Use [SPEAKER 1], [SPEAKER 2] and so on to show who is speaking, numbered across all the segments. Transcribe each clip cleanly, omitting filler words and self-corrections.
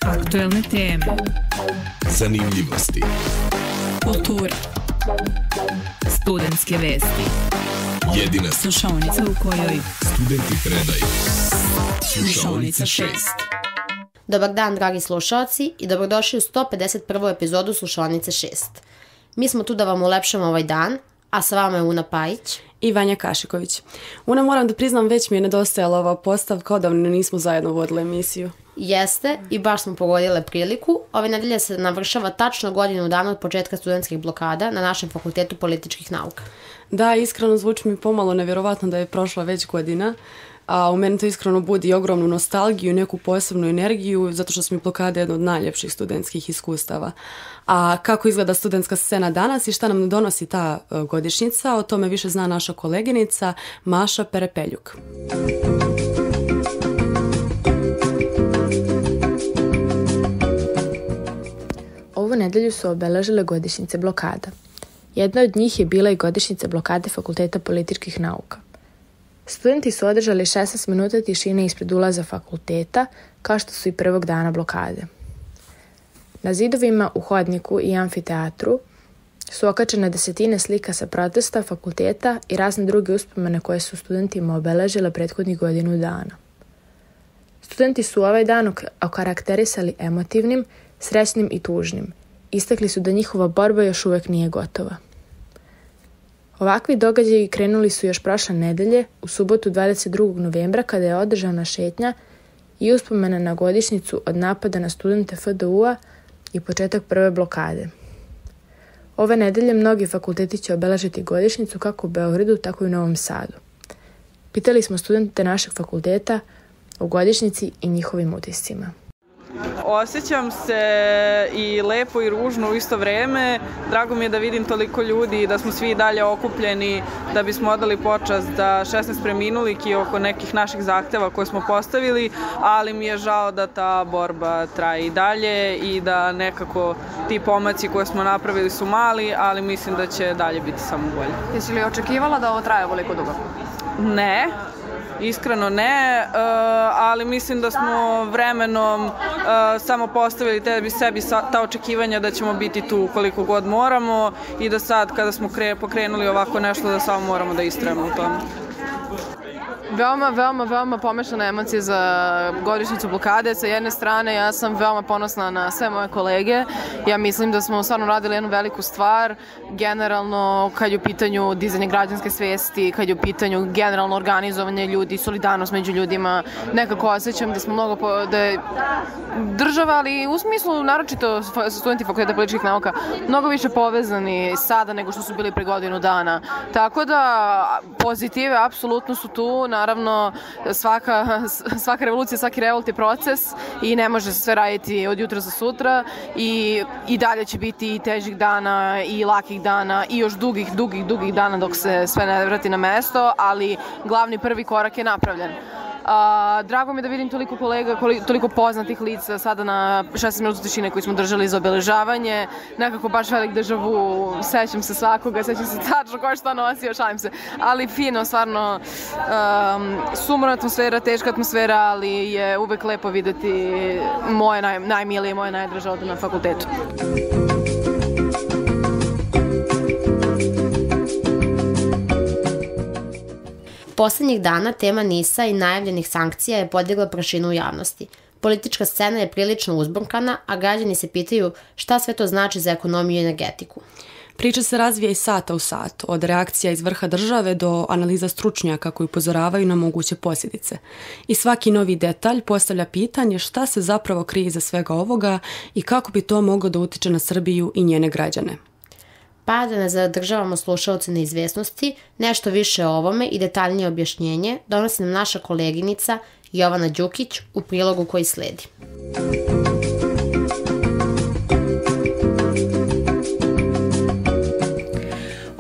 [SPEAKER 1] Aktuelne teme,
[SPEAKER 2] zanimljivosti,
[SPEAKER 1] kultura, studentske vesti,
[SPEAKER 2] jedina
[SPEAKER 1] slušaonica u kojoj
[SPEAKER 2] studenti predaju. Slušaonica 6.
[SPEAKER 3] Dobar dan, dragi slušalci, i dobrodošli u 151. epizodu Slušaonice 6. Mi smo tu da vam ulepšamo ovaj dan, a sa vama je Una Pajić
[SPEAKER 4] i Vanja Kašiković. Una, moram da priznam, već mi je nedostajala ova postavka, odavno nismo zajedno vodile emisiju.
[SPEAKER 3] Jeste, i baš smo pogodile priliku. Ove nedelje se navršava tačno godinu dana od početka studentskih blokada na našem Fakultetu političkih nauka.
[SPEAKER 4] Da, iskreno zvuči mi pomalo nevjerovatno da je prošla već godina, a u meni to iskreno budi ogromnu nostalgiju, neku posebnu energiju, zato što su mi blokade jedno od najljepših studentskih iskustava. A kako izgleda studentska scena danas i šta nam donosi ta godišnjica, o tome više zna naša koleginica Maša Perepeljuk.
[SPEAKER 5] Ovu nedelju su obeležile godišnjice blokada. Jedna od njih je bila i godišnjica blokade Fakulteta političkih nauka. Studenti su održali 16 minuta tišine ispred ulaza fakulteta, kao što su i prvog dana blokade. Na zidovima, u hodniku i amfiteatru su okačene desetine slika sa protesta fakulteta i razne druge uspomene koje su studentima obeležile prethodnih godinu dana. Studenti su ovaj dan okarakterisali emotivnim, srećnim i tužnim. Istakli su da njihova borba još uvek nije gotova. Ovakvi događaji krenuli su još prošle nedelje, u subotu 22. novembra, kada je održana šetnja i uspomena na godišnjicu od napada na studente FDU-a i početak prve blokade. Ove nedelje mnogi fakulteti će obeležiti godišnjicu kako u Beogradu, tako i u Novom Sadu. Pitali smo studente našeg fakulteta o godišnjici i njihovim utiscima.
[SPEAKER 6] Osjećam se i lepo i ružno u isto vreme. Drago mi je da vidim toliko ljudi i da smo svi dalje okupljeni da bismo odali počast da 16 preminulih i oko nekih naših zahteva koje smo postavili, ali mi je žao da ta borba traje i dalje i da nekako ti pomaci koje smo napravili su mali, ali mislim da će dalje biti samo bolje.
[SPEAKER 7] Jesi li očekivala da ovo traje ovoliko dugo?
[SPEAKER 6] Ne. Iskreno ne, ali mislim da smo vremenom samo postavili sebi ta očekivanja da ćemo biti tu koliko god moramo i da sad kada smo pokrenuli ovako nešto da samo moramo da istrajemo u tome.
[SPEAKER 7] Veoma pomešane emocije za godišnjicu blokade. Sa jedne strane, ja sam veoma ponosna na sve moje kolege. Ja mislim da smo stvarno radili jednu veliku stvar. Generalno, kad je u pitanju dizanje građanske svesti, kad je u pitanju generalno organizovanje ljudi, solidarnost među ljudima, nekako osjećam da smo da je država, ali u smislu, naročito studenti Fakulteta političkih nauka, mnogo više povezani sada nego što su bili pre godinu dana. Tako da, pozitive apsolutno su tu. Naravno, svaka revolucija, svaki revolt je proces i ne može se sve raditi od jutra za sutra i dalje će biti i težih dana i lakih dana i još dugih dana dok se sve ne vrati na mesto, ali glavni prvi korak je napravljen. Drago mi je da vidim toliko kolega, toliko poznatih lica sada na 16 minuta tišine koji smo držali za obeležavanje. Nekako baš velik deja vu, sećam se svakoga, sećam se tačno ko je šta nosio, šalim se. Ali fino, stvarno, sumorna atmosfera, teška atmosfera, ali je uvek lepo videti moje najmilije i moje najdraže ovde na fakultetu.
[SPEAKER 3] Poslednjih dana tema NIS-a i najavljenih sankcija je podigla prašinu u javnosti. Politička scena je prilično uzburkana, a građani se pitaju šta sve to znači za ekonomiju i energetiku.
[SPEAKER 4] Priča se razvija iz sata u sat, od reakcija iz vrha države do analiza stručnjaka koji upozoravaju na moguće posljedice. I svaki novi detalj postavlja pitanje šta se zapravo krije iza svega ovoga i kako bi to moglo da utiče na Srbiju i njene građane.
[SPEAKER 3] Pa da ne zadržavamo slušalce na izvesnosti, nešto više o ovome i detaljnije objašnjenje donosi nam naša koleginica Jovana Đukić u prilogu koji sledi.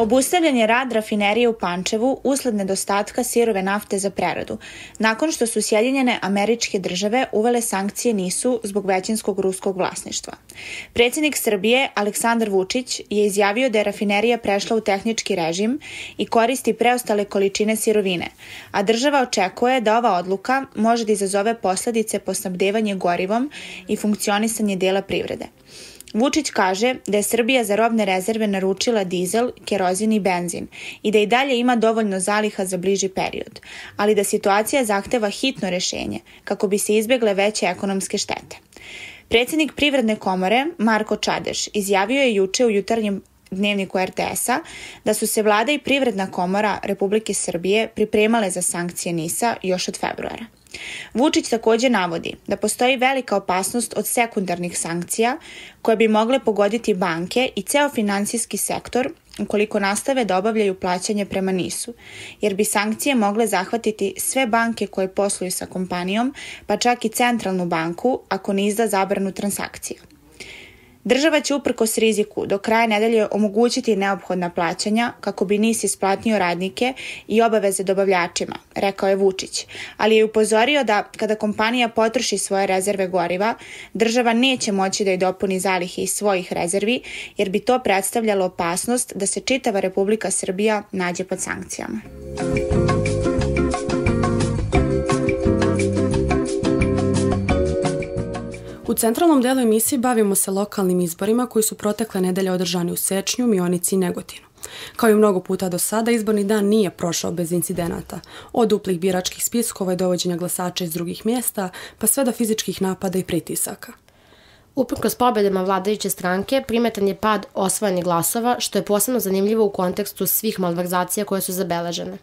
[SPEAKER 8] Obustavljen je rad rafinerije u Pančevu usled nedostatka sirove nafte za preradu, nakon što su Sjedinjene Američke Države uvele sankcije NIS-u zbog većinskog ruskog vlasništva. Predsjednik Srbije Aleksandar Vučić je izjavio da je rafinerija prešla u tehnički režim i koristi preostale količine sirovine, a država očekuje da ova odluka može da izazove posledice po snabdevanje gorivom i funkcionisanje dela privrede. Vučić kaže da je Srbija za robne rezerve naručila dizel, kerozin i benzin i da i dalje ima dovoljno zaliha za bliži period, ali da situacija zahteva hitno rešenje kako bi se izbjegle veće ekonomske štete. Predsjednik Privredne komore Marko Čadeš izjavio je juče u jutarnjem dnevniku RTS-a da su se Vlada i Privredna komora Republike Srbije pripremale za sankcije NIS-a još od februara. Vučić također navodi da postoji velika opasnost od sekundarnih sankcija koje bi mogle pogoditi banke i ceo finansijski sektor ukoliko nastave da obavljaju plaćanje prema NIS-u, jer bi sankcije mogle zahvatiti sve banke koje posluju sa kompanijom, pa čak i centralnu banku ako ne izda zabranu transakcija. Država će uprkos riziku do kraja nedelje omogućiti neophodna plaćanja kako bi NIS isplatio radnike i obaveze dobavljačima, rekao je Vučić, ali je upozorio da kada kompanija potroši svoje rezerve goriva, država neće moći da joj dopuni zalihe iz svojih rezervi, jer bi to predstavljalo opasnost da se čitava Republika Srbija nađe pod sankcijama.
[SPEAKER 4] U centralnom delu emisije bavimo se lokalnim izborima koji su protekle nedelje održani u Sečnju, Mionici i Negotinu. Kao i mnogo puta do sada, izborni dan nije prošao bez incidenata. Od duplih biračkih spiskova i dovođenja glasača iz drugih mjesta, pa sve do fizičkih napada i pritisaka.
[SPEAKER 3] Uprkos pobjedama vladajuće stranke, primetan je pad osvojenih glasova, što je posebno zanimljivo u kontekstu svih malverzacija koje su zabeležene.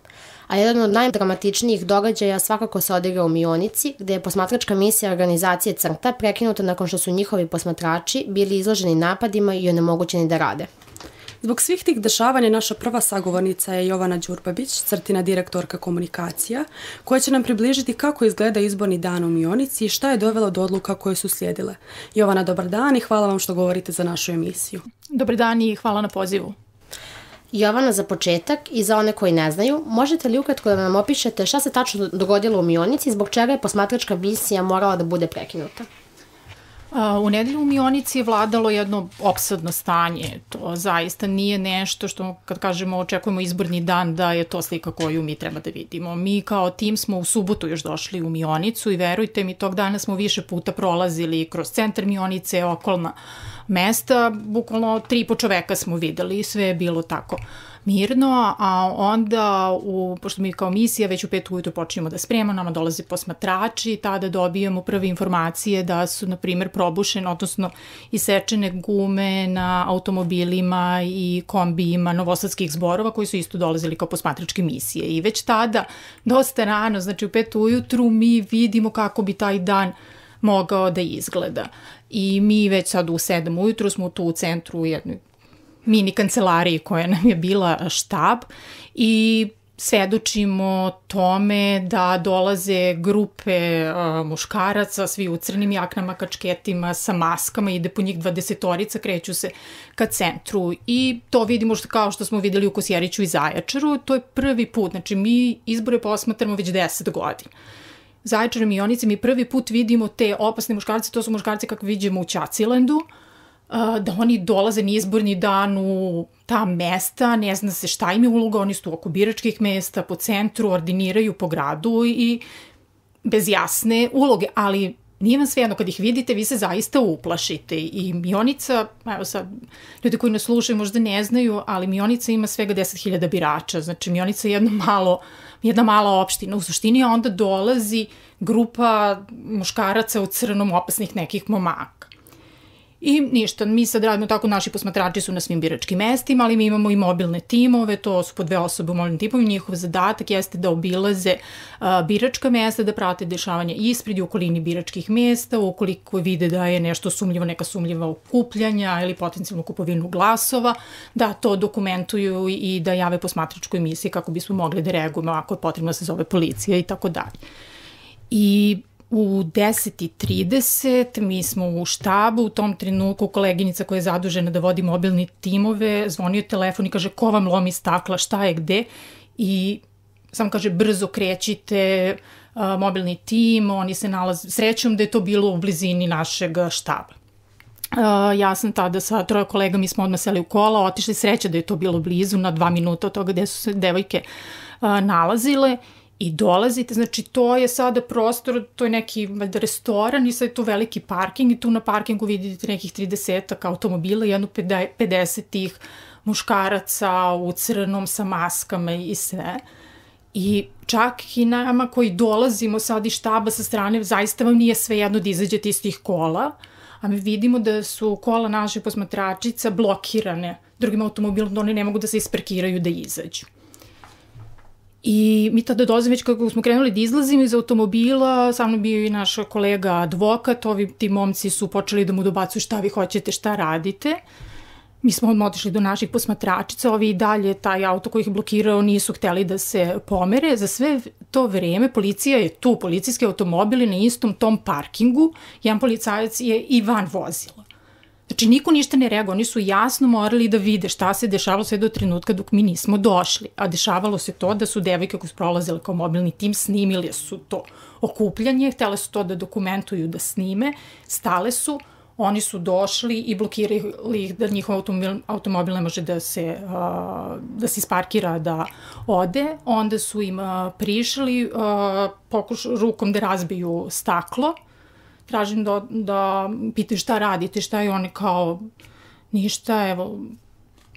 [SPEAKER 3] A jedan od najdramatičnijih događaja svakako se odigrao u Mionici, gdje je posmatračka misija organizacije Crta prekinuta nakon što su njihovi posmatrači bili izloženi napadima i onemogućeni da rade.
[SPEAKER 4] Zbog svih tih dešavanja naša prva sagovornica je Jovana Đurbabić, Crtina direktorka komunikacija, koja će nam približiti kako izgleda izborni dan u Mionici i šta je dovelo do odluka koje su slijedile. Jovana, dobar dan i hvala vam što govorite za našu emisiju.
[SPEAKER 9] Dobar dan i hvala na pozivu.
[SPEAKER 3] Jovana, za početak i za one koji ne znaju, možete li ukratko da nam opišete šta se tačno dogodilo u Mionici i zbog čega je posmatračka misija morala da bude prekinuta?
[SPEAKER 9] U nedelju u Mionici je vladalo jedno opsadno stanje. To zaista nije nešto što, kad kažemo očekujemo izborni dan, da je to slika koju mi treba da vidimo. Mi kao tim smo u subotu još došli u Mionicu i verujte mi, tog dana smo više puta prolazili kroz centar Mionice, okolna mesta, bukvalno 3,5 čoveka smo videli i sve je bilo tako mirno, a onda, pošto mi kao misija već u 5 ujutru počinjemo da spremamo, nama dolaze posmatrači, tada dobijamo prve informacije da su, na primjer, probušene, odnosno isečene gume na automobilima i kombijima novosadskih zborova koji su isto dolazili kao posmatračke misije. I već tada, dosta rano, znači u 5 ujutru, mi vidimo kako bi taj dan mogao da izgleda. I mi već sad u 7 ujutru smo tu u centru u jednoj mini kancelariji koja nam je bila štab i svedočimo tome da dolaze grupe muškaraca, svi u crnim jaknama, kačketima, sa maskama, ide po njih 20-orica, kreću se ka centru i to vidimo kao što smo videli u Kosjeriću i Zaječaru. To je prvi put, znači mi izbore posmatramo već 10 godina. Zaječar i Mionici mi prvi put vidimo te opasne muškarce, to su muškarci kako vidimo u Ćacilandu, da oni dolaze na izborni dan u ta mesta, ne zna se šta im je uloga, oni su oko biračkih mesta, po centru, ordiniraju po gradu i bez jasne uloge, ali nije vam svejedno, kad ih vidite, vi se zaista uplašite. I Mionica, evo sad, ljudi koji nas slušaju možda ne znaju, ali Mionica ima svega 10.000 birača, znači Mionica je jedna mala opština u suštini, a onda dolazi grupa muškaraca u crnom, opasnih nekih momaka. I ništa, mi sad radimo tako, naši posmatrači su na svim biračkim mestima, ali mi imamo i mobilne timove, to su po 2 osobe u mobilnim timovima, njihov zadatak jeste da obilaze biračka mesta, da prate dešavanja ispred i okolini biračkih mesta, ukoliko vide da je nešto sumnjivo, neka sumnjiva okupljanja ili potencijalnu kupovinu glasova, da to dokumentuju i da jave posmatračkoj misiji kako bismo mogli da reagujemo ako je potrebno da se zove policija i tako dalje. I U 10:30 mi smo u štabu, u tom trenutku koleginica koja je zadužena da vodi mobilni timove, zvonio telefon i kaže ko vam lomi stakla, šta je gde, i samo kaže brzo krećite, mobilni tim, oni se nalaze, srećom da je to bilo u blizini našeg štaba. Ja sam tada sa 3 kolega, mi smo odmah seli u kola, otišli, sreće da je to bilo blizu, na 2 minuta od toga gde su se devojke nalazile, i dolazite, znači to je sada prostor, to je neki restoran i sad je to veliki parking i tu na parkingu vidite nekih 30 automobila, jedno 50 muškaraca u crnom sa maskama i sve. I čak i nama koji dolazimo sad iz štaba sa strane, zaista vam nije sve jedno da izađete iz tih kola, a mi vidimo da su kola naše posmatračica blokirane drugim automobilom, da oni ne mogu da se isparkiraju da izađu. I mi tada dolazimo, već kako smo krenuli da izlazimo iz automobila, sa mnom bio i naš kolega advokat, ti momci su počeli da mu dobacuju šta vi hoćete, šta radite. Mi smo odmah otišli do naših posmatračica, ovi i dalje, taj auto koji ih blokirao, nisu hteli da se pomere. Za sve to vreme policija je tu, policijski automobili na istom tom parkingu, jedan policajac je i van vozila. Znači, niko ništa ne reaguje, oni su jasno morali da vide šta se dešavalo sve do trenutka dok mi nismo došli. A dešavalo se to da su devojke koje su prolazile kao mobilni tim, snimili su to okupljanje, htele su to da dokumentuju, da snime, stale su, oni su došli i blokirali ih da njihov automobil ne može da se isparkira, da ode. Onda su im prišli, rukom da razbiju staklo, tražim da pitaju šta radite, šta je, oni kao ništa, evo,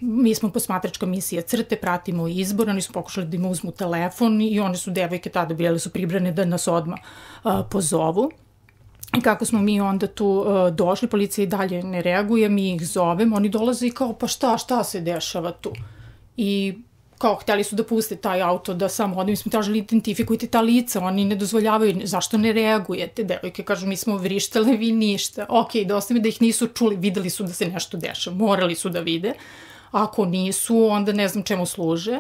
[SPEAKER 9] mi smo posmatračka misija CRTE, pratimo izbor, oni su pokušali da im uzmu telefon i oni su, devojke tada bile su pribrane da nas odmah pozovu. I kako smo mi onda tu došli, policija i dalje ne reaguje, mi ih zovemo, oni dolaze i kao pa šta se dešava tu? I kao hteli su da puste taj auto, da samo odem, mi smo tražili identifikujte ta lica, oni ne dozvoljavaju, zašto ne reagujete? Devojke kažu mi smo vrištale, vi ništa. Ok, da ostavim da ih nisu čuli, videli su da se nešto dešava, morali su da vide. Ako nisu, onda ne znam čemu služe.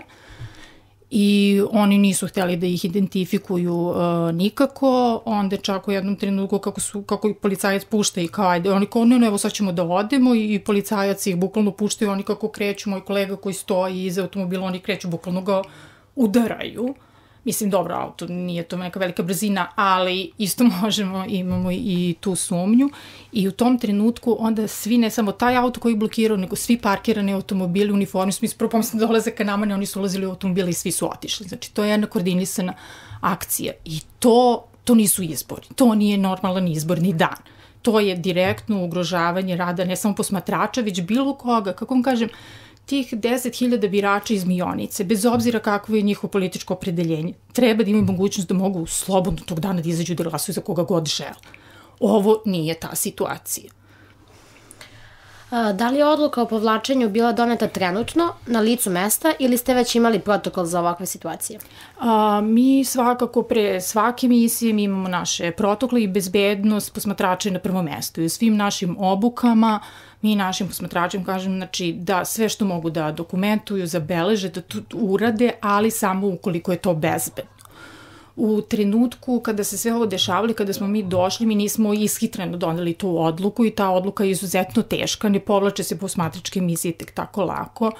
[SPEAKER 9] I oni nisu hteli da ih identifikuju nikako, onda čak u jednom trenutku kako ih policajac pušta i kao ajde, oni kao ne, evo sad ćemo da odemo i policajac ih bukvalno puštaju, oni kako kreću, moj kolega koji stoji iza automobila, oni kreću, bukvalno ga udaraju. Mislim, dobro, auto nije to neka velika brzina, ali isto imamo i tu sumnju. I u tom trenutku onda svi, ne samo taj auto koji je blokirao, nego svi parkirani automobili, uniformi, smo prvo pomislili da dolaze ka nama, ne, oni su ulazili u automobile i svi su otišli. Znači, to je jedna koordinisana akcija. I to nisu izbori. To nije normalan izborni dan. To je direktno ugrožavanje rada ne samo posmatrača, već bilo koga, kako vam kažem, tih 10.000 birača iz Mionice, bez obzira kakvo je njihovo političko opredeljenje, treba da imaju mogućnost da mogu slobodno tog dana da izađu da glasuju za koga god žele. Ovo nije ta situacija.
[SPEAKER 3] Da li je odluka o povlačenju bila doneta trenutno, na licu mesta, ili ste već imali protokol za ovakve situacije?
[SPEAKER 9] Mi svakako pre svake misije mi imamo naše protokole i bezbednost posmatrača na prvom mestu. I u svim našim obukama mi našim posmatračima kažem, znači, da sve što mogu da dokumentuju, zabeleže, da to urade, ali samo ukoliko je to bezbedno. U trenutku kada se sve ovo dešavali, kada smo mi došli, mi nismo ishitreno doneli tu odluku i ta odluka je izuzetno teška, ne povlače se posmatračke misije tek tako lako.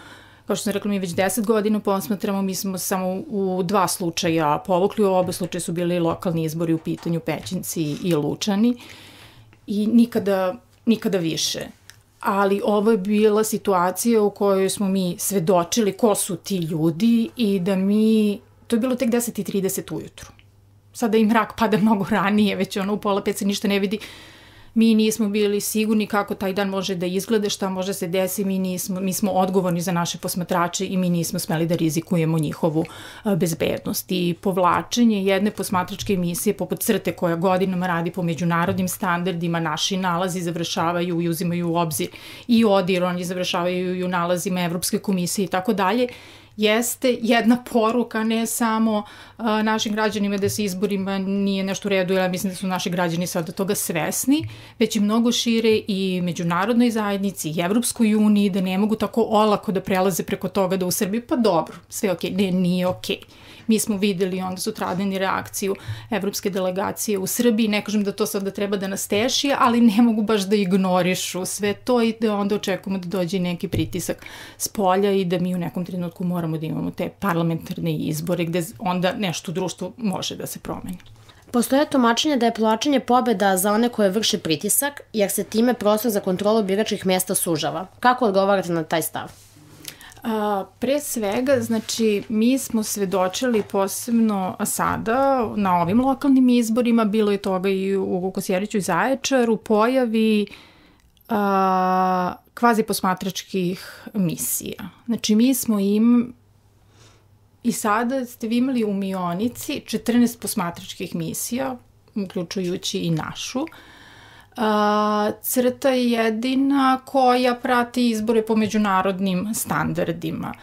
[SPEAKER 9] Kao što sam rekla, mi već 10 godina posmatramo, mi smo samo u 2 slučaja povukli, u oba slučaja su bili lokalni izbori u pitanju, Pećinci i Lučani, i nikada više. Ali ovo je bila situacija u kojoj smo mi svedočili ko su ti ljudi i da to je bilo tek 10:30 ujutru. Sada i mrak pada mnogo ranije, već u 4:30 se ništa ne vidi. Mi nismo bili sigurni kako taj dan može da izgleda, šta može se desi, mi smo odgovorni za naše posmatrače i mi nismo smeli da rizikujemo njihovu bezbednost. I povlačenje jedne posmatračke emisije poput CRTE koja godinama radi po međunarodnim standardima, naši nalazi završavaju i uzimaju u obzir i ODIR, oni završavaju i u nalazima Evropske komisije i tako dalje, jeste jedna poruka ne samo našim građanima da se izborima nije nešto u redu, ja mislim da su naši građani sada toga svesni, već i mnogo šire i međunarodnoj zajednici i Evropskoj uniji, da ne mogu tako olako da prelaze preko toga da u Srbiji, pa dobro, sve okej, ne, nije okej. Mi smo videli onda sutradan i reakciju evropske delegacije u Srbiji, ne kažem da to sada treba da nas teši, ali ne mogu baš da ignorišu sve to i da onda očekujemo da dođe neki pritisak s polja i da mi u nekom trenutku moramo da imamo te parlamentarne izbore gde onda nešto u društvu može da se promeni.
[SPEAKER 3] Postoje tumačenje da je povlačenje pobeda za one koje vrše pritisak, jer se time prostor za kontrolu biračkih mesta sužava. Kako odgovarate na taj stav?
[SPEAKER 9] Pre svega, znači, mi smo svedočili posebno sada na ovim lokalnim izborima, bilo je toga i u Kosjeriću i Zaječaru, pojavi kvazi posmatračkih misija. Znači, mi smo i sada ste vi imali u Mionici 14 posmatračkih misija, uključujući i našu. Crta je jedina koja prati izbore po međunarodnim standardima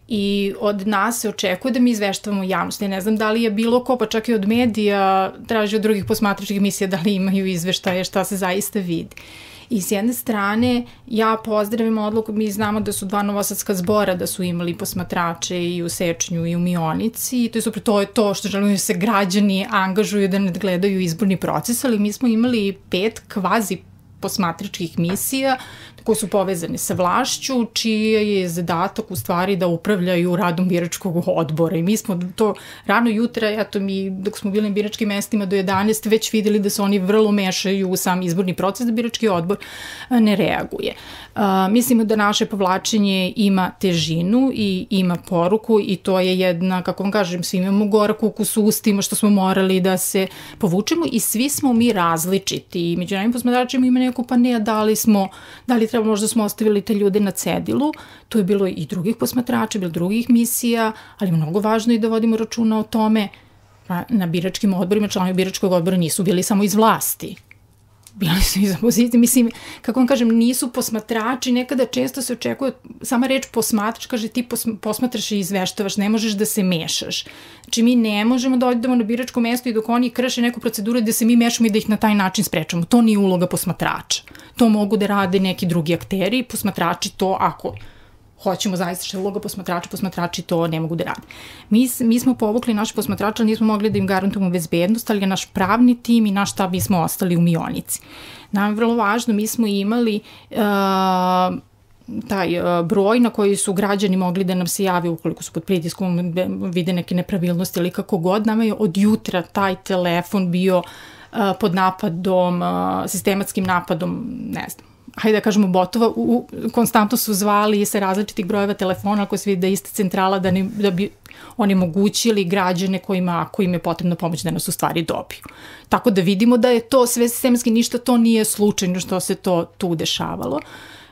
[SPEAKER 9] i od nas se očekuje da mi izveštavamo javnost. Ja ne znam da li je bilo ko, pa čak i od medija traži od drugih posmatračkih misija da li imaju izveštaje šta se zaista vidi. I s jedne strane, ja pozdravim odluku, mi znamo da su 2 novosadska zbora da su imali posmatrače i u Sečnju i u Mionici i to je to što želimo da se građani angažuju da nadgledaju izborni proces, ali mi smo imali 5 kvazi posmatračkih misija koje su povezane sa vlašću, čiji je zadatak u stvari da upravljaju radom biračkog odbora. I mi smo to rano jutra, mi dok smo bili na biračkim mestima do 11, već videli da se oni vrlo mešaju u sam izborni proces, da birački odbor ne reaguje. Mislimo da naše povlačenje ima težinu i ima poruku i to je jedna, kako vam kažem, svi imamo gorak ukus u ustima što smo morali da se povučemo i svi smo mi različiti. I među najim posmatračima ima neko pa ne, da li treba možda smo ostavili te ljude na cedilu, tu je bilo i drugih posmatrača, bilo drugih misija, ali mnogo važno je da vodimo računa o tome, na biračkim odborima, članovi biračkog odbora nisu bili samo iz vlasti. Bili su iz opozicije, mislim, kako vam kažem, nisu posmatrači, nekada često se očekuje, sama reč posmatrač, kaže ti posmatraš i izveštavaš, ne možeš da se mešaš. Znači mi ne možemo da odemo na biračko mesto i dok oni krše neku proceduru da se mi mešamo i da ih na taj način sprečamo. To nije uloga posmatrača. To mogu da rade neki drugi akteri, posmatrači to ako hoćemo zaista što je uloga posmatrača, posmatrači to ne mogu da rade. Mi smo povukli naše posmatrače, ali nismo mogli da im garantujemo bezbednost, ali je naš pravni tim i naš štab mi smo ostali u Mionici. Nam je vrlo važno, mi smo imali taj broj na koji su građani mogli da nam se jave ukoliko su pod pritiskom, vide neke nepravilnosti ili kako god. Nama je od jutra taj telefon bio pod napadom, sistematskim napadom, ne znam, hajde da kažemo botova, konstantno su zvali sa različitih brojeva telefona ako se vidi da je ista centrala da bi oni omogućili građane ako im je potrebna pomoć da nas u stvari dobiju. Tako da vidimo da je to sve sistematski, ništa to nije slučajno što se to tu dešavalo.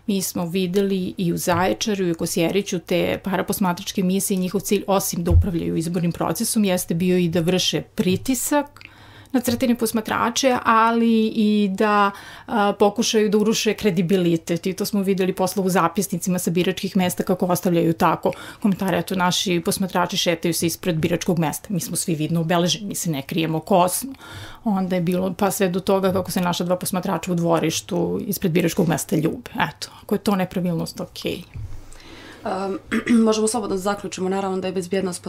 [SPEAKER 9] Mi smo videli i u Zaječaru i u Kosjeriću te paraposmatračke misije, njihov cilj osim da upravljaju izbornim procesom jeste bio i da vrše pritisak na crtene posmatrače, ali i da pokušaju da uruše kredibilitet. I to smo videli posle u zapisnicima sa biračkih mesta kako ostavljaju tako komentare. Eto, naši posmatrači šetaju se ispred biračkog mesta. Mi smo svi vidno obeleženi, mi se ne krijemo kosno. Onda je bilo pa sve do toga kako se naša 2 posmatrača u dvorištu ispred biračkog mesta ljube. Eto, ako je to nepravilnost, okej.
[SPEAKER 4] Možemo slobodno da zaključimo, naravno da je bezbjednost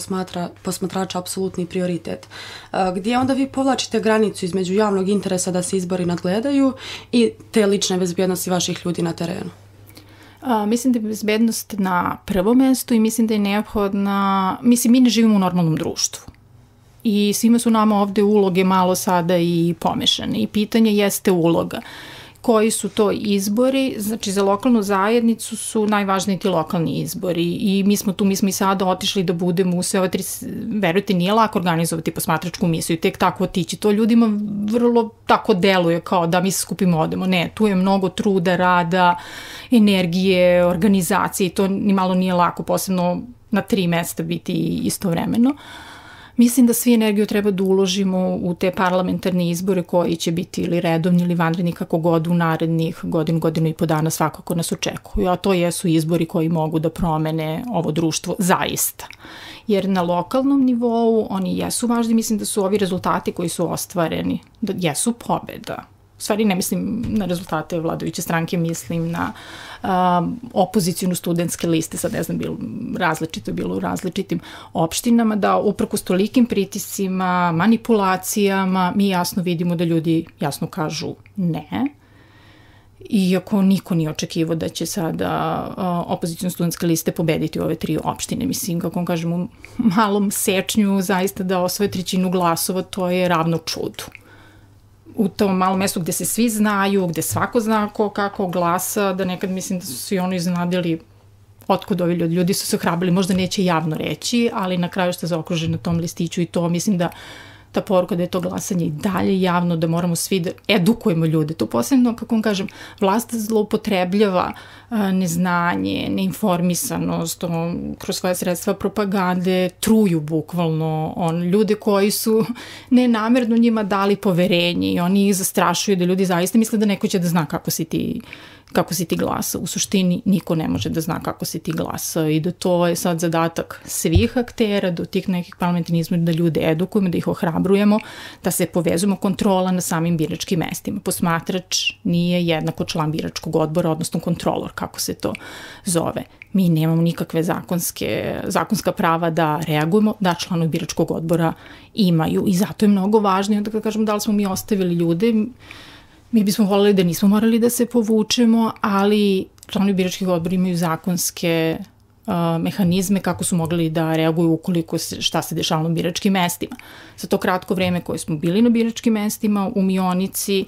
[SPEAKER 4] posmatrača apsolutni prioritet. Gdje onda vi povlačite granicu između javnog interesa da se izbori nadgledaju i te lične bezbjednosti vaših ljudi na terenu?
[SPEAKER 9] Mislim da je bezbednost na prvom mestu i mislim da je neophodna, mislim mi ne živimo u normalnom društvu. I svima su nama ovde uloge malo sada i pomešane i pitanje jeste uloga. Koji su to izbori, znači za lokalnu zajednicu su najvažniji ti lokalni izbori i mi smo i sada otišli da budemo u sve ove 3, verujte, nije lako organizovati posmatračku misiju i tek tako otići. To ljudima vrlo tako deluje kao da mi se skupimo odemo. Ne, tu je mnogo truda, rada, energije, organizacije i to ni malo nije lako, posebno na 3 mesta biti istovremeno. Mislim da svi energiju treba da uložimo u te parlamentarne izbore koji će biti ili redovni ili vanredni kako god u narednih godinu i po dana svakako nas očekuju. A to jesu izbori koji mogu da promene ovo društvo zaista. Jer na lokalnom nivou oni jesu važni, mislim da su ovi rezultati koji su ostvareni, da jesu pobeda. u stvari ne mislim na rezultate vladajuće stranke, mislim na opozicijnu studentske liste, sad ne znam, bilo u različitim opštinama, da uprkos tolikim pritiscima, manipulacijama, mi jasno vidimo da ljudi jasno kažu ne. Iako niko nije očekivao da će sada opozicijne studentske liste pobediti u ove 3 opštine. Mislim, kako vam kažem, u malom sečnju zaista da osvoje 1/3 glasova, to je ravno čudu. U tom malom mestu gde se svi znaju, gde svako zna kako glasa, da nekad mislim da su svi ono iznadili otkud ovi ljudi. Ljudi su se ohrabili, možda neće javno reći, ali na kraju što zaokruže na tom listiću i to mislim da ta poruka da je to glasanje i dalje javno, da moramo svi da edukujemo ljude. To posebno, kako vam kažem, vlast zloupotrebljava neznanje, neinformisanost, kroz svoje sredstva propagande, truju bukvalno ljude koji su nenamerno njima dali poverenje i oni ih zastrašuju da ljudi zaista misle da neko će da zna kako si ti glasa. U suštini niko ne može da zna kako si ti glasa i da to je sad zadatak svih aktera, do tih nekih parlamentarnih izbora, da ljude edukujemo, da ih ohrabrujemo, da se povezujemo, kontrola na samim biračkim mestima. Posmatrač nije jednako član biračkog odbora, odnosno kontrolor, kako se to zove. Mi nemamo nikakve zakonska prava da reagujemo, da članovi biračkog odbora imaju i zato je mnogo važno, da kažem, da li smo mi ostavili ljude. Mi bismo voljeli da nismo morali da se povučemo, ali članovi biračkih odbora imaju zakonske mehanizme kako su mogli da reaguju ukoliko šta se dešava na biračkim mestima. Za to kratko vreme koje smo bili na biračkim mestima u Mionici,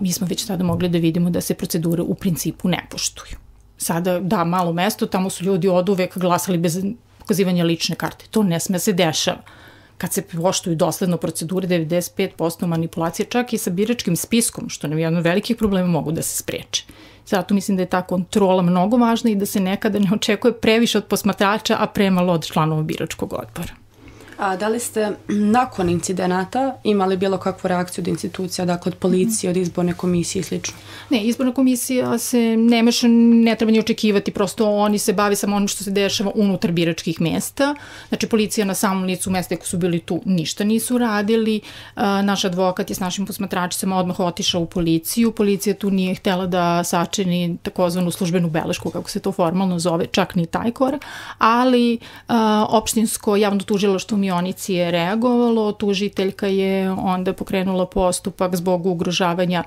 [SPEAKER 9] mi smo već tada mogli da vidimo da se procedure u principu ne poštuju. Sada, da, malo mesto, tamo su ljudi oduvek glasali bez pokazivanja lične karte. To ne sme se dešava. Kad se poštuju dosledno procedure, 95% manipulacije, čak i sa biračkim spiskom, što nam je jedan od velikih problema, mogu da se spreče. Zato mislim da je ta kontrola mnogo važna i da se nekada ne očekuje previše od posmatrača, a premalo od članova biračkog odbora.
[SPEAKER 4] A da li ste nakon incidenata imali bilo kakvu reakciju od institucija, dakle od policije, od izborne komisije i slično?
[SPEAKER 9] Ne, izborna komisija se ne meša, ne treba ni očekivati, prosto oni se bave samo onim što se dešava unutar biračkih mesta. Znači, policija na samom licu mesta, ako su bili tu, ništa nisu radili. Naš advokat je s našim posmatračicama odmah otišao u policiju. Policija tu nije htela da sačini takozvanu službenu belešku, kako se to formalno zove, čak ni taj korak, ali opštinsko javno tužilaštvo u Mionici je reagovalo, tužiteljka je onda pokrenula postupak zbog ugrožavanja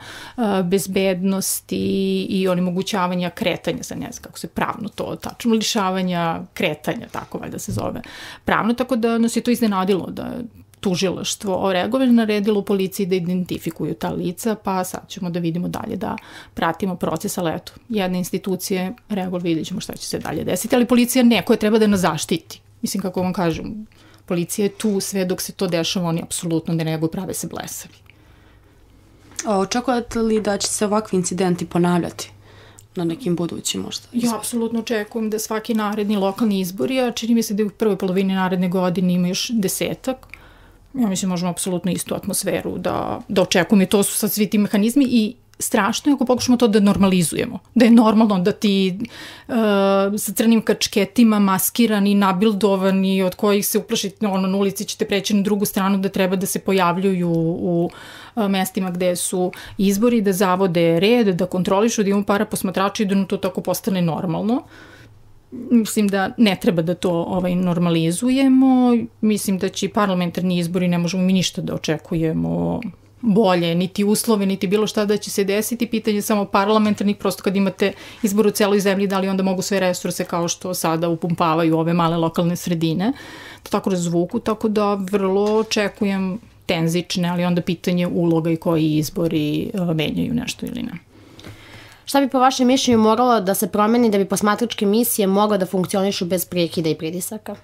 [SPEAKER 9] bezbednosti i onemogućavanja kretanja, sad ne znam kako se pravno to tačno, lišavanja kretanja, tako valjda se zove pravno, tako da nas je to iznenadilo da tužilaštvo reagovalo, naredilo policiji da identifikuju ta lica, pa sad ćemo da vidimo dalje, da pratimo proces, ali eto, jedne institucije reagovalo, vidjet ćemo šta će se dalje desiti, ali policija neko je treba da nas zaštiti. Mislim, kako vam kažem, policija je tu sve dok se to dešava, oni apsolutno ne reaguju, prave se blesavi.
[SPEAKER 4] Očekujete li da će se ovakvi incidenti ponavljati na nekim budućim možda?
[SPEAKER 9] Ja apsolutno očekujem da svaki naredni lokalni izbori, a čini mi se da u prvoj polovini naredne godine ima još 10. Ja mislim možemo apsolutno istu atmosferu da očekujemo i to su sad svi ti mehanizmi i strašno je ako pokušamo to da normalizujemo. Da je normalno da ti sa crnim kačketima, maskirani, nabildovani, od kojih se uplašiti na ulici ćete preći na drugu stranu, da treba da se pojavljuju u mestima gde su izbori, da zavode red, da kontrolišu, da imamo para posmatrača i da to tako postane normalno. Mislim da ne treba da to normalizujemo. Mislim da će parlamentarni izbori, ne možemo mi ništa da očekujemo bolje, niti uslove, niti bilo šta da će se desiti. Pitanje samo parlamentarnih, prosto kad imate izbor u celoj zemlji, da li onda mogu sve resurse kao što sada upumpavaju ove male lokalne sredine, to tako razvuku, tako da vrlo očekujem tenzične, ali onda pitanje uloga i koji izbori menjaju nešto ili ne.
[SPEAKER 3] Šta bi po vašem mišljenju moralo da se promeni da bi posmatračke misije mogle da funkcionišu bez prekida i pritisaka?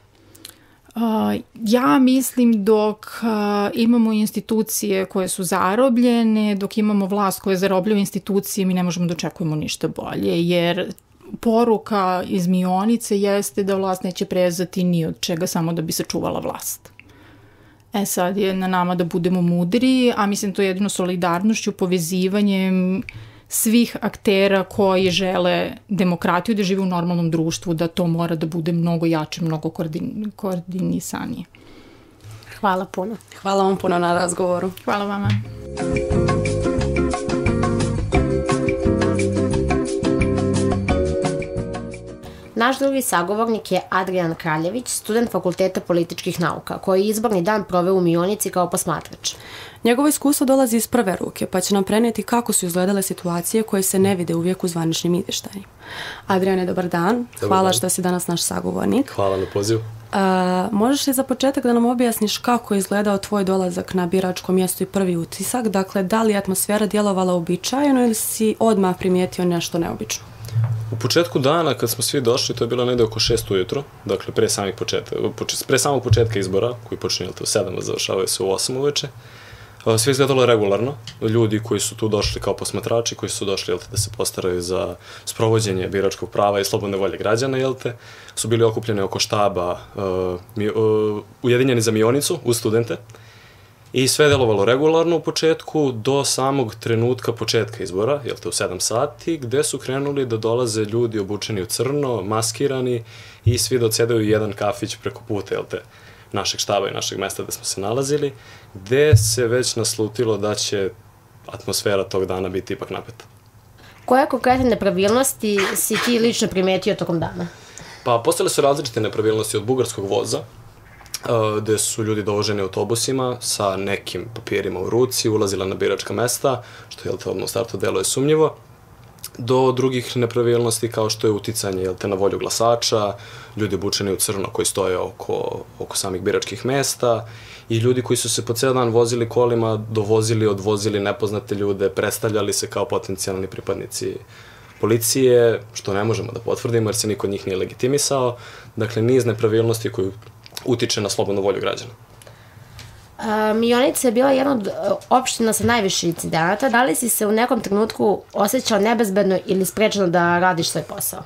[SPEAKER 9] Ja mislim dok imamo institucije koje su zarobljene, dok imamo vlast koja zarobljava institucije, mi ne možemo da očekujemo ništa bolje, jer poruka iz Mionice jeste da vlast neće prezati ni od čega samo da bi sačuvala vlast. Sad je na nama da budemo mudri, a mislim to je jedino solidarnošću, povezivanjem svih aktera koji žele demokratiju, da žive u normalnom društvu, da to mora da bude mnogo jače, mnogo koordinisanije.
[SPEAKER 3] Hvala puno.
[SPEAKER 4] Hvala vam puno na razgovoru.
[SPEAKER 9] Hvala vama.
[SPEAKER 3] Naš drugi sagovornik je Adrian Kraljević, student Fakulteta političkih nauka, koji je izborni dan proveo u Mionici kao posmatrač.
[SPEAKER 4] Njegovo iskustvo dolazi iz prve ruke, pa će nam prenijeti kako su izgledale situacije koje se ne vide uvijek u zvaničnim izvještajima. Adriane, dobar dan. Hvala što si danas naš sagovornik.
[SPEAKER 10] Hvala na pozivu.
[SPEAKER 4] Možeš li za početak da nam objasniš kako je izgledao tvoj dolazak na biračko mjesto i prvi utisak? Dakle, da li je atmosfera djelovala uobičajeno ili si odmah primijetio nešto neobično?
[SPEAKER 10] U početku dana, kad smo svi došli, to je bilo negde oko 6 ujutro, dakle pre samog početka izbora, koji počinje u 7, a završavaju se u 8 uveče. Sve izgledalo regularno. Ljudi koji su tu došli kao posmatrači, koji su došli da se postaraju za sprovođenje biračkog prava i slobodne volje građana, su bili okupljeni oko štaba ujedinjeni za Mionicu uz studente. I sve je delovalo regularno u početku do samog trenutka početka izbora, u 7 sati, gde su krenuli da dolaze ljudi obučeni u crno, maskirani i svi da odsedaju jedan kafić preko puta, našeg štaba i našeg mesta gde smo se nalazili, gde se već naslutilo da će atmosfera tog dana biti ipak napeta.
[SPEAKER 3] Koje konkretne nepravilnosti si ti lično primetio tokom dana?
[SPEAKER 10] Pa, postojale su različite nepravilnosti od bugarskog voza, gde su ljudi dovoženi autobusima sa nekim papirima u ruci, ulazila na biračka mesta, što odmah u startu deluje sumnjivo, do drugih nepravilnosti kao što je uticanje na volju glasača, ljudi obučeni u crno koji stoje oko samih biračkih mesta i ljudi koji su se po ceo dan vozili kolima, dovozili, odvozili nepoznate ljude, predstavljali se kao potencijalni pripadnici policije, što ne možemo da potvrdimo jer se niko od njih nije legitimisao. Dakle, niz nepravilnosti koji utiče na slobodnu volju građana.
[SPEAKER 3] Mionica je bila jedna od opština sa najviše incidenata. Da li si se u nekom trenutku osjećao nebezbedno ili sprečeno da radiš svoj posao?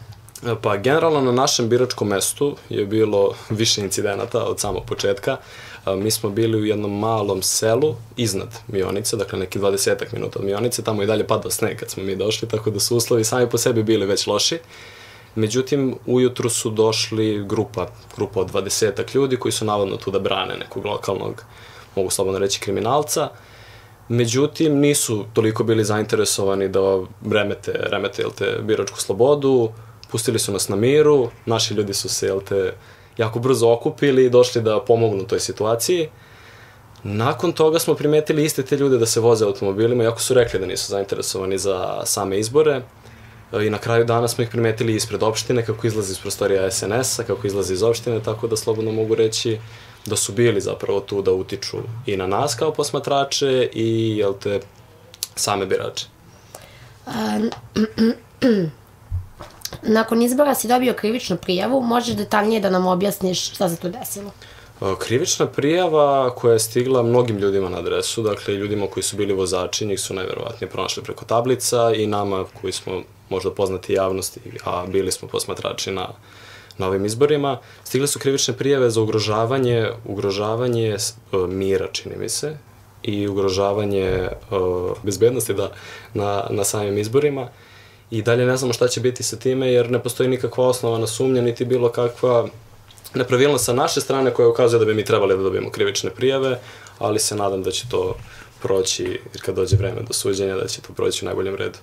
[SPEAKER 10] Pa, generalno na našem biračkom mestu je bilo više incidenata od samog početka. Mi smo bili u jednom malom selu iznad Mionice, dakle neki 20 minuta od Mionice, tamo i dalje padao sneg kad smo mi došli, tako da su uslovi sami po sebi bili već loši. Međutim, ujutru su došli grupa od 20 ljudi koji su navodno tu da brane nekog lokalnog, mogu slobodno reći, kriminalca. Međutim, nisu toliko bili zainteresovani da remete biračku slobodu, pustili su nas na miru, naši ljudi su se jako brzo okupili i došli da pomognu toj situaciji. Nakon toga smo primetili iste te ljude da se voze automobilima, iako su rekli da nisu zainteresovani za same izbore. I na kraju dana smo ih primetili ispred opštine, kako izlazi iz prostorija SNS-a, kako izlazi iz opštine, tako da slobodno mogu reći da su bili zapravo tu da utiču i na nas kao posmatrače i same birače.
[SPEAKER 3] Nakon izbora si dobio krivičnu prijavu, možeš detaljnije da nam objasniš šta se tu desilo?
[SPEAKER 10] Krivična prijava koja je stigla mnogim ljudima na adresu, dakle i ljudima koji su bili vozači, njih su najverovatnije pronašli preko tablica i nama koji smo možda poznati javnosti, a bili smo posmatrači na ovim izborima, stigle su krivične prijave za ugrožavanje mira, čini mi se, i ugrožavanje bezbednosti na samim izborima. I dalje ne znamo šta će biti sa time, jer ne postoji nikakva osnovana sumnja, niti bilo kakva nepravilnost sa naše strane koja ukazuje da bi mi trebali da dobijemo krivične prijave, ali se nadam da će to proći, jer kad dođe vreme do suđenja, da će to proći u najboljem redu.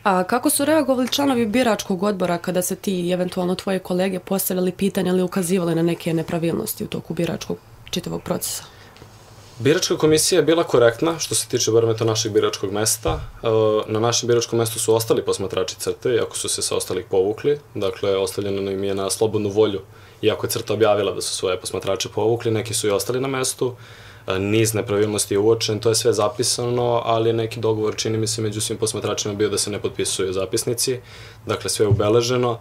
[SPEAKER 4] A kako su reagovali članovi biračkog odbora kada se ti i eventualno tvoje kolege postavljali pitanja ili ukazivali na neke nepravilnosti u toku biračkog čitavog procesa?
[SPEAKER 10] Biračka komisija je bila korektna što se tiče bar našeg biračkog mesta. Na našem biračkom mestu su ostali posmatrači CRTE, iako su se sa ostalih povukli. Dakle, ostavljeno im je na slobodnu volju. Iako je CRTA objavila da su svoje posmatrače povukli, neki su i ostali na mestu. Niz nepravilnosti je uočen, to je sve zapisano, ali neki dogovor, čini mi se, među svim posmatračima bio da se ne potpisuju zapisnici. Dakle, sve je ubeleženo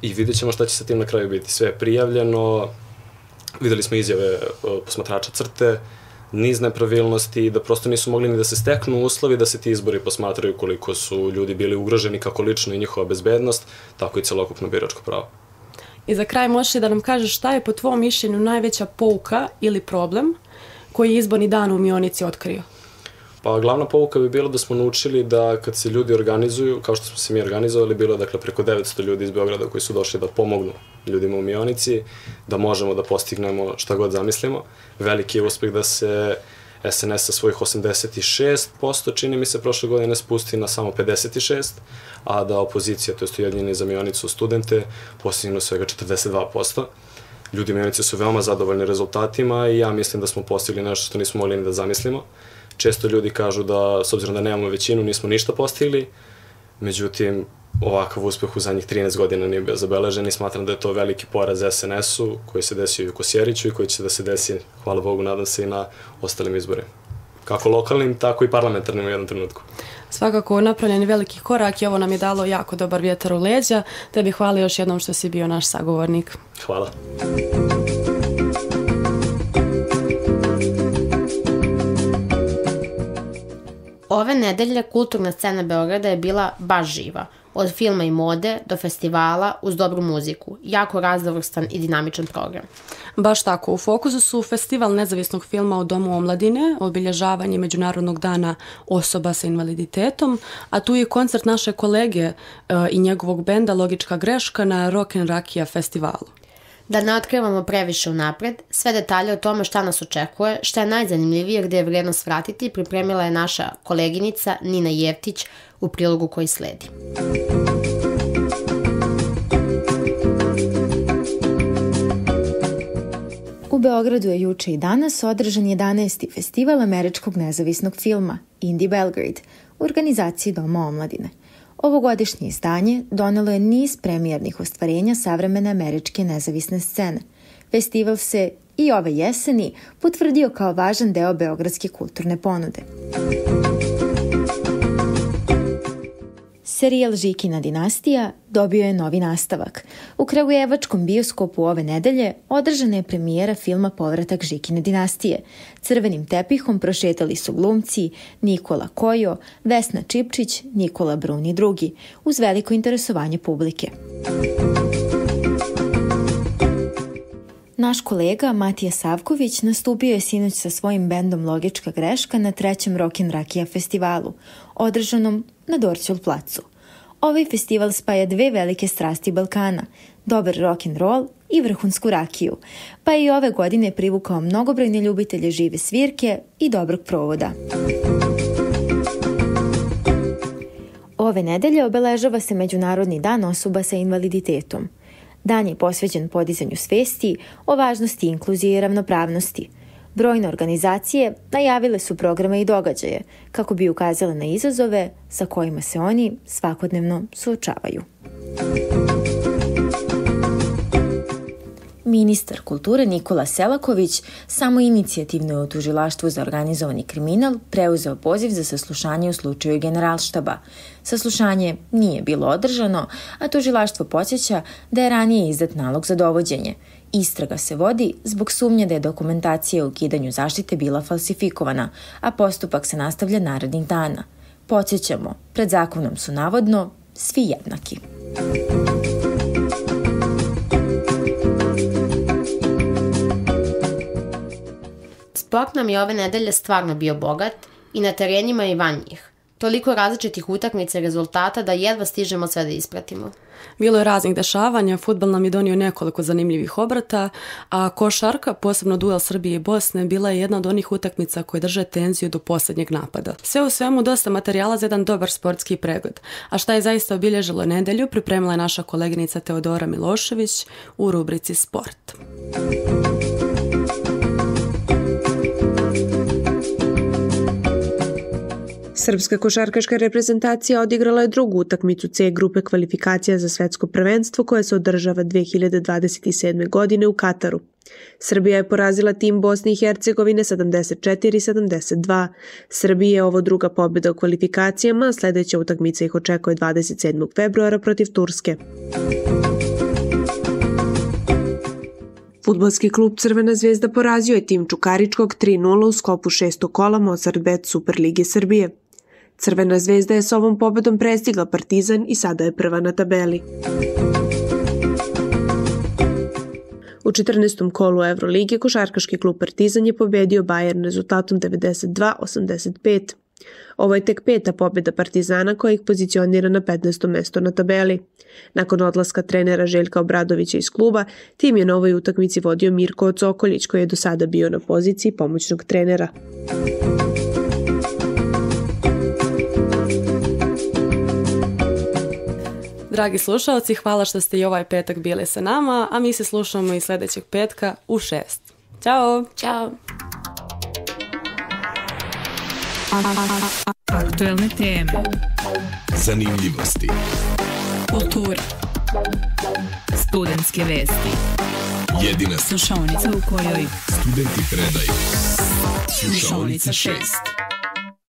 [SPEAKER 10] i vidjet ćemo šta će sa tim na kraju biti. Sve je prijavljeno, videli smo izjave posmatrača CRTE, niz nepravilnosti, da prosto nisu mogli ni da se steknu uslovi da se ti izbori posmatraju koliko su ljudi bili ugroženi, kako lično i njihova bezbednost, tako i celokupno biračko pravo.
[SPEAKER 4] I za kraj možeš li da nam kažeš šta je po tvom mišljenju najveća pouka ili problem koji je izborni dan u Mionici otkrio?
[SPEAKER 10] Pa glavna pouka bi bila da smo naučili da kad se ljudi organizuju, kao što smo se mi organizovali, bilo je dakle preko 900 ljudi iz Beograda koji su došli da pomognu ljudima u Mionici, da možemo da postignemo šta god zamislimo. Veliki je uspeh da se SNS sa svojih 86%, čini mi se, prošle godine spusti na samo 56%, a da opozicija, to je Ujedinjeni za Mionicu studente, postignu svega 42%. Ljudi Mionice su veoma zadovoljni rezultatima i ja mislim da smo postigli nešto što nismo mogli ni da zamislimo. Često ljudi kažu da, s obzirom da nemamo većinu, nismo ništa postigli, međutim, ovakav uspeh u zadnjih 13 godina nije bio zabeležen i smatram da je to veliki poraz SNS-u koji se desio i u Kosjeriću i koji će da se desi, hvala Bogu, nadam se, i na ostalim izborima. Kako lokalnim, tako i parlamentarnim u jednom trenutku.
[SPEAKER 4] Svakako napravljen je veliki korak i ovo nam je dalo jako dobar vjetar u leđa. Tebi hvala još jednom što si bio naš sagovornik.
[SPEAKER 10] Hvala.
[SPEAKER 3] Ove nedelje kulturna scena Beograda je bila baš živa. Od filma i mode do festivala uz dobru muziku. Jako raznovrstan i dinamičan program.
[SPEAKER 4] Baš tako. U fokusu su festival nezavisnog filma u Domu omladine, obilježavanje Međunarodnog dana osoba sa invaliditetom, a tu je koncert naše kolege i njegovog benda Logička greška na Rock and Rakija festivalu.
[SPEAKER 3] Da ne otkrivamo previše unapred, sve detalje o tome šta nas očekuje, šta je najzanimljivije, gde je vrijednost vratiti, pripremila je naša koleginica Nina Jeftić u prilogu koji sledi.
[SPEAKER 5] U Beogradu je juče i danas održan 11. festival američkog nezavisnog filma Indie Belgrade u organizaciji Doma omladine. Ovogodišnje izdanje donelo je niz premijernih ostvarenja savremene američke nezavisne scene. Festival se i ove jeseni potvrdio kao važan deo beogradske kulturne ponude. Serijal Žikina dinastija dobio je novi nastavak. U kragujevačkom bioskopu ove nedelje održana je premijera filma Povratak Žikine dinastije. Crvenim tepihom prošetali su glumci Nikola Kojo, Vesna Čipčić, Nikola Brun i drugi, uz veliko interesovanje publike. Naš kolega Matija Savković nastupio je sinoć sa svojim bendom Logička greška na 3. Rock and Rakija festivalu, održanom na Dorćol placu. Ovaj festival spaja dve velike strasti Balkana, dobar rock and roll i vrhunsku rakiju, pa je i ove godine privukao mnogobrojne ljubitelje žive svirke i dobrog provoda. Ove nedelje obeležava se Međunarodni dan osoba sa invaliditetom. Dan je posvećen podizanju svesti o važnosti inkluzije i ravnopravnosti. Brojne organizacije najavile su programe i događaje kako bi ukazale na izazove sa kojima se oni svakodnevno suočavaju. Ministar kulture Nikola Selaković samoinicijativno je u Tužilaštvu za organizovani kriminal preuzeo poziv za saslušanje u slučaju Generalštaba. Saslušanje nije bilo održano, a tužilaštvo podsjeća da je ranije izdat nalog za dovođenje. Istraga se vodi zbog sumnje da je dokumentacija o ukidanju zaštite bila falsifikovana, a postupak se nastavlja narednih dana. Podsjećamo, pred zakonom su navodno svi jednaki.
[SPEAKER 3] Sport nam je ove nedelje stvarno bio bogat i na terenima i van njih. Toliko različitih utakmica i rezultata da jedva stižemo sve da ispratimo.
[SPEAKER 4] Bilo je raznih dešavanja, fudbal nam je donio nekoliko zanimljivih obrata, a košarka, posebno duel Srbije i Bosne, bila je jedna od onih utakmica koje drže tenziju do posljednjeg napada. Sve u svemu dosta materijala za jedan dobar sportski pregled. A šta je zaista obilježilo nedelju, pripremila je naša koleginica Teodora Milošević u rubrici Sport.
[SPEAKER 11] Srpska košarkaška reprezentacija odigrala je drugu utakmicu C grupe kvalifikacija za svetsko prvenstvo koje se održava 2027. godine u Kataru. Srbija je porazila tim Bosne i Hercegovine 74-72. Srbiji je ovo druga pobjeda u kvalifikacijama, a sljedeća utakmica ih očekuje 27. februara protiv Turske. Fudbalski klub Crvena zvezda porazio je tim Čukaričkog 3-0 u sklopu 6. kola Mozart-Bet Superlige Srbije. Crvena zvezda je s ovom pobedom prestigla Partizan i sada je prva na tabeli. U 14. kolu Evrolige košarkaški klub Partizan je pobedio Bayern rezultatom 92-85. Ovo je tek 5. pobjeda Partizana koja ih pozicionira na 15. mesto na tabeli. Nakon odlaska trenera Željka Obradovića iz kluba, tim je na ovoj utakmici vodio Mirko Cokoljić koji je do sada bio na poziciji pomoćnog trenera.
[SPEAKER 4] Dragi slušalci, hvala što ste i ovaj petak bili sa nama, a mi se slušamo i sljedećeg petka u 6. Ćao!
[SPEAKER 3] Ćao!
[SPEAKER 1] Aktuelne teme.
[SPEAKER 2] Zanimljivosti.
[SPEAKER 1] Kultura. Studentske vesti.
[SPEAKER 2] Jedina
[SPEAKER 1] slušaonica u kojoj
[SPEAKER 2] studenti predaju. Slušaonica 6.